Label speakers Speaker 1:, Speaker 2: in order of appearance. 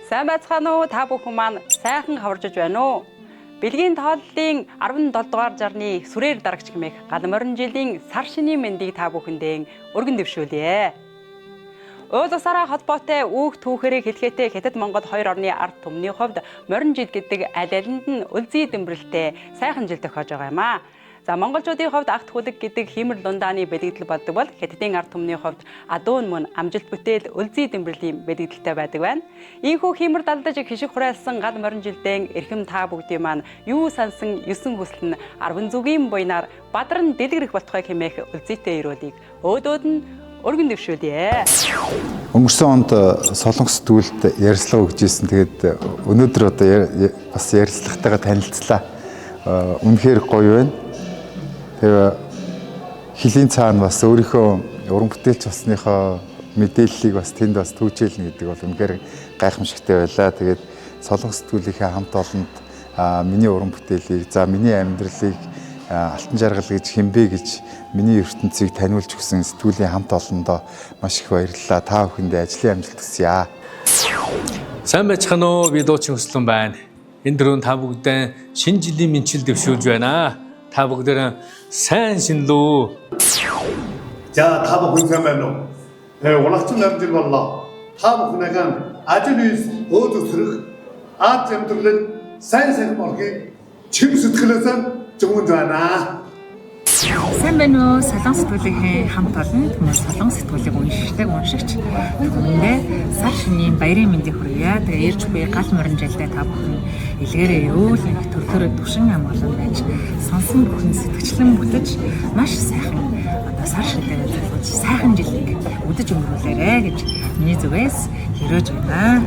Speaker 1: Сайн байцгаана уу? Та бүхэн маань сайхан хаваржиж байна уу? Бэлгийн тооллын 17 дугаар жарны сүрээр дарагч хэмээх гал морин жилийн сар шинийн мэндийг та бүхэндээ өргөн дэвшүүлье. Уул усаараа холбоотой үүх түүхээрээ хэлхээтэй Хятад Монгол хоёр орны ард түмний хувьд морин жил гэдэг аль алинд нь үлзий дэмбэрэлтэй сайхан жил тохиож байгаа юм аа. За монголчуудын хувьд агт хүлэг гэдэг хиймэр лундааны бэлэгдэл болдог бол Хятадын ард түмний хувьд адуун мөн амжилт бүтээл үлзий дэмбэрлийн бэлэгдэлтэй байдаг байна. Ийхүү хиймэр далдаж хишиг хураалсан гал морин жилдээ эрхэм та бүгдийн маань юу сансан 9 хүсэл нь 10 зүгийн буйнаар бадран дэлгэрэх болтугай хэмээх үлзийтэй ирүүлийг өөдөөд нь өргөн дэвшүүлье.
Speaker 2: Өнгөрсөн онд Солонгос сэтгүүлд ярилцлага өгч ирсэн. Тэгээд өнөөдөр одоо бас ярилцлагатайгаа танилцлаа. Үнэхээр гоё байна. Тэгээ хилийн цаана бас өөрийнхөө уран бүтээлч болсныхоо мэдээллийг бас тэнд бас түүжээлнэ гэдэг бол үнэхээр гайхамшигтай байлаа. Тэгээд Солонгос сэтгүүлийнхээ хамт олонд миний уран бүтээлийг, за миний амьдралыг алтан жаргал гэж хэмбэ гэж миний ертөнцийг таниулж өгсөн сэтгүүлийн хамт олондоо маш их баярлалаа. Та бүхэндээ ажлын амжилт хүсье.
Speaker 3: Сайн байцгаана уу? Би дуучин Хөслөн байна. Энэ дөрөв та бүгдээ шинэ жилийн мэнчил дэвшүүлж байна. Та бүгдээ сайн шинэлүү.
Speaker 4: За та бүхэн сайн байна уу? Улаацсан амжилт боллоо. Та бүхнийхэн ажил үйлс өөд өсрөх, аад амьдралын сайн болохыг чин сэтгэлээсээ зөвхөн байна.
Speaker 5: Сайн байна уу? Солонгос сэтгүүлийн хамт олон хүмүүс Солонгос сэтгүүлийг уншигч. Түүнээ сар шинийн баярын мэндийг хүргье. Тэгээ ирж буй гал морин жилдээ та бүхэн илгээрээ эрүүл их төрлөөрөө төвшин амгалан байж сонсон бүхэн сэтгчлэн бүтэж маш сайхан одоо сар шинээр сайхан жилийг өдөж өнгөрүүлээрэ гэж миний зүгээс хэрөөж байна.